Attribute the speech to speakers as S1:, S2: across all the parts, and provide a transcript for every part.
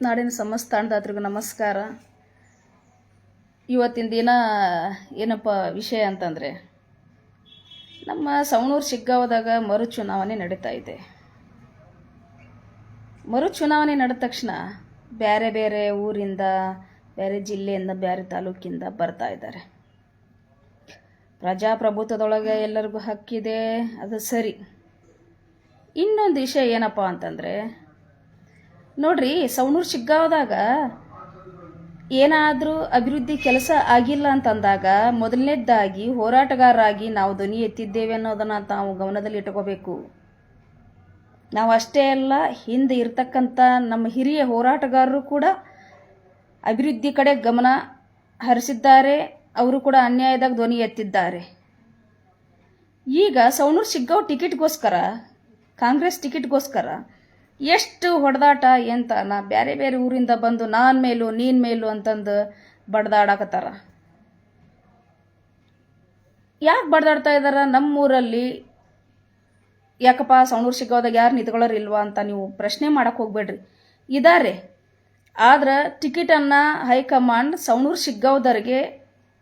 S1: ನಾಡಿನ ಸಮಸ್ತ ಅನ್ನದಾತರಿಗೂ ನಮಸ್ಕಾರ. ಇವತ್ತಿನ ದಿನ ಏನಪ್ಪ ವಿಷಯ ಅಂತಂದರೆ, ನಮ್ಮ ಸವಣೂರು ಶಿಗ್ಗಾಂವದಾಗ ಮರು ಚುನಾವಣೆ ನಡೀತಾ ಇದೆ. ಮರು ಚುನಾವಣೆ ನಡೆದ ತಕ್ಷಣ ಬೇರೆ ಬೇರೆ ಊರಿಂದ, ಬೇರೆ ಜಿಲ್ಲೆಯಿಂದ, ಬೇರೆ ತಾಲೂಕಿಂದ ಬರ್ತಾ ಇದ್ದಾರೆ. ಪ್ರಜಾಪ್ರಭುತ್ವದೊಳಗೆ ಎಲ್ಲರಿಗೂ ಹಕ್ಕಿದೆ, ಅದು ಸರಿ. ಇನ್ನೊಂದು ವಿಷಯ ಏನಪ್ಪ ಅಂತಂದರೆ, ನೋಡ್ರಿ, ಸವಣೂರು ಶಿಗ್ಗಾಂವದಾಗ ಏನಾದರೂ ಅಭಿವೃದ್ಧಿ ಕೆಲಸ ಆಗಿಲ್ಲ ಅಂತಂದಾಗ ಮೊದಲನೇದಾಗಿ ಹೋರಾಟಗಾರರಾಗಿ ನಾವು ಧ್ವನಿ ಎತ್ತಿದ್ದೇವೆ ಅನ್ನೋದನ್ನು ನಾವು ಗಮನದಲ್ಲಿ ಇಟ್ಕೋಬೇಕು. ನಾವು ಅಷ್ಟೇ ಅಲ್ಲ, ಹಿಂದೆ ಇರ್ತಕ್ಕಂಥ ನಮ್ಮ ಹಿರಿಯ ಹೋರಾಟಗಾರರು ಕೂಡ ಅಭಿವೃದ್ಧಿ ಕಡೆ ಗಮನ ಹರಿಸಿದ್ದಾರೆ. ಅವರು ಕೂಡ ಅನ್ಯಾಯದಾಗ ಧ್ವನಿ ಎತ್ತಿದ್ದಾರೆ. ಈಗ ಸವಣೂರು ಶಿಗ್ಗಾಂವ ಟಿಕೆಟ್ಗೋಸ್ಕರ, ಕಾಂಗ್ರೆಸ್ ಟಿಕೆಟ್ಗೋಸ್ಕರ ಎಷ್ಟು ಹೊಡೆದಾಟ ಎಂತಾನ ಬೇರೆ ಬೇರೆ ಊರಿಂದ ಬಂದು ನಾನು ಮೇಲೂ ನೀನು ಮೇಲೂ ಅಂತಂದು ಬಡ್ದಾಡಕತ್ತಾರ. ಯಾಕೆ ಬಡ್ದಾಡ್ತಾ ಇದ್ದಾರ? ನಮ್ಮೂರಲ್ಲಿ ಯಾಕಪ್ಪ ಸವಣೂರು ಶಿಗ್ಗಾಂವದಾಗ ಯಾರು ನಿಂತ್ಕೊಳ್ಳೋರು ಇಲ್ವಾ ಅಂತ ನೀವು ಪ್ರಶ್ನೆ ಮಾಡಕ್ಕೆ ಹೋಗ್ಬೇಡ್ರಿ. ಇದ್ದಾರೆ, ಆದ್ರೆ ಟಿಕೆಟನ್ನು ಹೈಕಮಾಂಡ್ ಸವಣೂರು ಶಿಗ್ಗಾಂವದವರಿಗೆ,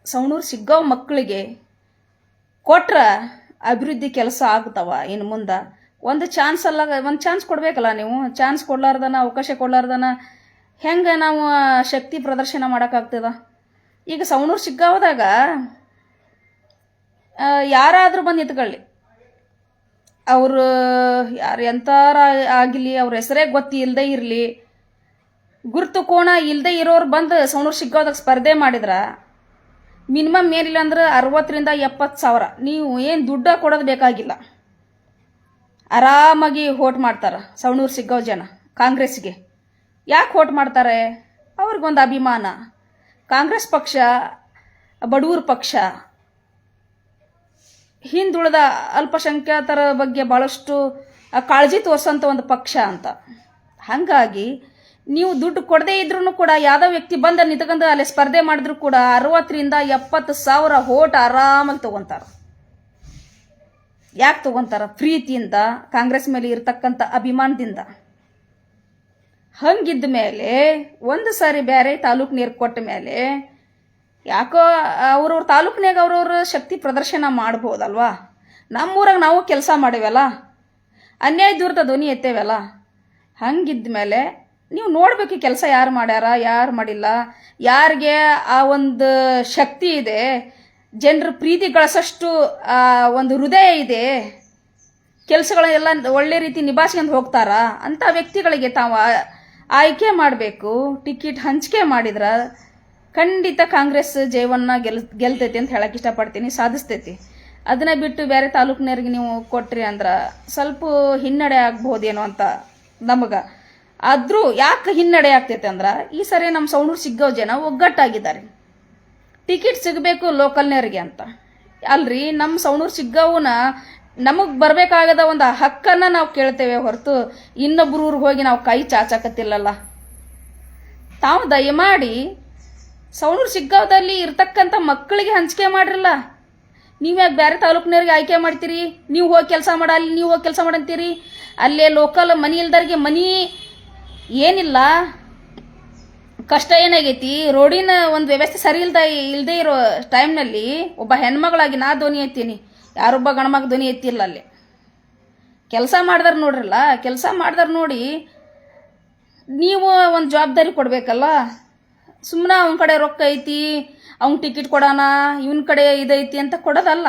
S1: ಸವಣೂರು ಶಿಗ್ಗಾಂವ ಮಕ್ಕಳಿಗೆ ಕೊಟ್ರ ಅಭಿವೃದ್ಧಿ ಕೆಲಸ ಆಗ್ತಾವ. ಇನ್ನು ಮುಂದೆ ಒಂದು ಚಾನ್ಸ್ ಅಲ್ಲ, ಒಂದು ಚಾನ್ಸ್ ಕೊಡಬೇಕಲ್ಲ. ನೀವು ಚಾನ್ಸ್ ಕೊಡ್ಲಾರ್ದನ, ಅವಕಾಶ ಕೊಡ್ಲಾರ್ದನ ಹೆಂಗೆ ನಾವು ಶಕ್ತಿ ಪ್ರದರ್ಶನ ಮಾಡೋಕ್ಕಾಗ್ತದ? ಈಗ ಸವಣೂರು ಶಿಗ್ಗಾಂವದಾಗ ಯಾರಾದರೂ ಬಂದು ನಿಂತ್ಕೊಳ್ಳಿ, ಅವರು ಯಾರು ಎಂತಾರ ಆಗಲಿ, ಅವ್ರ ಹೆಸರೇ ಇಲ್ಲದೆ ಇರಲಿ, ಗುರುತು ಕೋಣ ಇಲ್ಲದೆ ಇರೋರು ಬಂದು ಸವಣೂರು ಶಿಗ್ಗಾಂವದಾಗ ಸ್ಪರ್ಧೆ ಮಾಡಿದ್ರೆ ಮಿನಿಮಮ್ ಏನಿಲ್ಲ ಅಂದ್ರೆ 60,000 to 70,000 ನೀವು ಏನು ದುಡ್ಡ ಕೊಡೋದು ಬೇಕಾಗಿಲ್ಲ, ಆರಾಮಾಗಿ ವೋಟ್ ಮಾಡ್ತಾರೆ ಸವಣೂರು ಶಿಗ್ಗಾಂವ ಜನ ಕಾಂಗ್ರೆಸ್ಗೆ. ಯಾಕೆ ವೋಟ್ ಮಾಡ್ತಾರೆ? ಅವ್ರಿಗೊಂದು ಅಭಿಮಾನ. ಕಾಂಗ್ರೆಸ್ ಪಕ್ಷ ಬಡವರ ಪಕ್ಷ, ಹಿಂದುಳಿದ ಅಲ್ಪಸಂಖ್ಯಾತರ ಬಗ್ಗೆ ಭಾಳಷ್ಟು ಕಾಳಜಿ ತೋರಿಸೋಂಥ ಒಂದು ಪಕ್ಷ ಅಂತ. ಹಾಗಾಗಿ ನೀವು ದುಡ್ಡು ಕೊಡದೇ ಇದ್ರೂ ಕೂಡ ಯಾವುದೋ ವ್ಯಕ್ತಿ ಬಂದು ನಿಂತ್ಕೊಂಡು ಅಲ್ಲಿ ಸ್ಪರ್ಧೆ ಮಾಡಿದ್ರು ಕೂಡ 60,000 to 70,000 ವೋಟ್ ಆರಾಮಾಗಿ ತೊಗೊತಾರೆ. ಯಾಕೆ ತೊಗೊತಾರ? ಪ್ರೀತಿಯಿಂದ, ಕಾಂಗ್ರೆಸ್ ಮೇಲೆ ಇರತಕ್ಕಂಥ ಅಭಿಮಾನದಿಂದ. ಹಂಗಿದ್ದ ಮೇಲೆ ಒಂದು ಸಾರಿ ಬೇರೆ ತಾಲೂಕು ನೀರು ಕೊಟ್ಟ ಮೇಲೆ ಯಾಕೋ ಅವ್ರವ್ರ ತಾಲೂಕಿನಾಗ ಅವ್ರವ್ರ ಶಕ್ತಿ ಪ್ರದರ್ಶನ ಮಾಡ್ಬೋದಲ್ವಾ? ನಮ್ಮೂರಾಗ ನಾವು ಕೆಲಸ ಮಾಡಿವಲ್ಲ, ಅನ್ಯಾಯ ದೂರದ ಧ್ವನಿ ಎತ್ತೇವಲ್ಲ. ಹಂಗಿದ್ದ ಮೇಲೆ ನೀವು ನೋಡ್ಬೇಕು ಕೆಲಸ ಯಾರು ಮಾಡ್ಯಾರ, ಯಾರು ಮಾಡಿಲ್ಲ, ಯಾರಿಗೆ ಆ ಒಂದು ಶಕ್ತಿ ಇದೆ, ಜನರ ಪ್ರೀತಿ ಗಳಿಸಷ್ಟು ಒಂದು ಹೃದಯ ಇದೆ, ಕೆಲಸಗಳೆಲ್ಲ ಒಳ್ಳೆ ರೀತಿ ನಿಭಾಯಿಸ್ಕೊಂಡು ಹೋಗ್ತಾರ ಅಂತ ವ್ಯಕ್ತಿಗಳಿಗೆ ತಾವು ಆಯ್ಕೆ ಮಾಡಬೇಕು. ಟಿಕೆಟ್ ಹಂಚಿಕೆ ಮಾಡಿದ್ರೆ ಖಂಡಿತ ಕಾಂಗ್ರೆಸ್ ಜಯವನ್ನು ಗೆಲ್ತೈತಿ ಅಂತ ಹೇಳಕ್ಕೆ ಇಷ್ಟಪಡ್ತೀನಿ, ಸಾಧಿಸ್ತೈತಿ. ಅದನ್ನ ಬಿಟ್ಟು ಬೇರೆ ತಾಲೂಕಿನವ್ರಿಗೆ ನೀವು ಕೊಟ್ರಿ ಅಂದ್ರೆ ಸ್ವಲ್ಪ ಹಿನ್ನಡೆ ಆಗ್ಬೋದೇನೋ ಅಂತ ನಮಗೆ. ಆದರೂ ಯಾಕೆ ಹಿನ್ನಡೆ ಆಗ್ತೈತೆ ಅಂದ್ರೆ, ಈ ಸರಿ ನಮ್ಮ ಸವಣೂರು ಶಿಗ್ಗಾಂವ ಜನ ಒಗ್ಗಟ್ಟಾಗಿದ್ದಾರೆ. ಟಿಕೆಟ್ ಸಿಗಬೇಕು ಲೋಕಲ್ನವ್ರಿಗೆ ಅಂತ ಅಲ್ರಿ. ನಮ್ಮ ಸವಣೂರು ಶಿಗ್ಗಾಂವನ ನಮಗೆ ಬರಬೇಕಾಗದ ಒಂದು ಹಕ್ಕನ್ನು ನಾವು ಕೇಳ್ತೇವೆ ಹೊರತು ಇನ್ನೊಬ್ಬರ ಊರಿಗೆ ಹೋಗಿ ನಾವು ಕೈ ಚಾಚಕತ್ತಿಲ್ಲಲ್ಲ. ತಾವು ದಯಮಾಡಿ ಸವಣೂರು ಶಿಗ್ಗಾಂವದಲ್ಲಿ ಇರ್ತಕ್ಕಂಥ ಮಕ್ಕಳಿಗೆ ಹಂಚಿಕೆ ಮಾಡ್ರಲ್ಲ. ನೀವು ಯಾಕೆ ಬೇರೆ ತಾಲೂಕಿನವ್ರಿಗೆ ಆಯ್ಕೆ ಮಾಡ್ತೀರಿ? ನೀವು ಹೋಗಿ ಕೆಲಸ ಮಾಡ, ಅಲ್ಲಿ ನೀವು ಹೋಗಿ ಕೆಲಸ ಮಾಡಂತೀರಿ. ಅಲ್ಲೇ ಲೋಕಲ್ ಮನಿ ಇಲ್ದವ್ರಿಗೆ ಮನಿ ಏನಿಲ್ಲ, ಕಷ್ಟ ಏನಾಗೈತಿ, ರೋಡಿನ ಒಂದು ವ್ಯವಸ್ಥೆ ಸರಿ ಇಲ್ಲದೆ ಇರೋ ಟೈಮ್ನಲ್ಲಿ ಒಬ್ಬ ಹೆಣ್ಮಗಳಾಗಿ ನಾ ಧ್ವನಿ ಎತ್ತೀನಿ, ಯಾರೊಬ್ಬ ಗಣಮಗ ಧ್ವನಿ ಎತ್ತಿಲ್ಲ. ಅಲ್ಲಿ ಕೆಲಸ ಮಾಡಿದಾರೆ ನೋಡ್ರಲ್ಲ, ಕೆಲಸ ಮಾಡಿದಾರೆ ನೋಡಿ. ನೀವು ಒಂದು ಜವಾಬ್ದಾರಿ ಕೊಡಬೇಕಲ್ಲ. ಸುಮ್ಮನೆ ಅವನ ಕಡೆ ರೊಕ್ಕ ಐತಿ, ಅವ್ನ ಟಿಕೆಟ್ ಕೊಡೋಣ, ಇವನ ಕಡೆ ಇದೈತಿ ಅಂತ ಕೊಡೋದಲ್ಲ.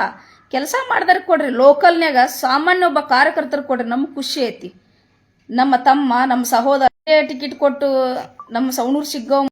S1: ಕೆಲಸ ಮಾಡಿದಾರೆ ಕೊಡ್ರಿ. ಲೋಕಲ್ನಾಗ ಸಾಮಾನ್ಯ ಒಬ್ಬ ಕಾರ್ಯಕರ್ತರು ಕೊಡ್ರಿ, ನಮ್ಗೆ ಖುಷಿ ಐತಿ. ನಮ್ಮ ತಮ್ಮ, ನಮ್ಮ ಸಹೋದರ ಟಿಕೆಟ್ ಕೊಟ್ಟು ನಮ್ಮ ಸವಣೂರು ಶಿಗ್ಗಾಂವ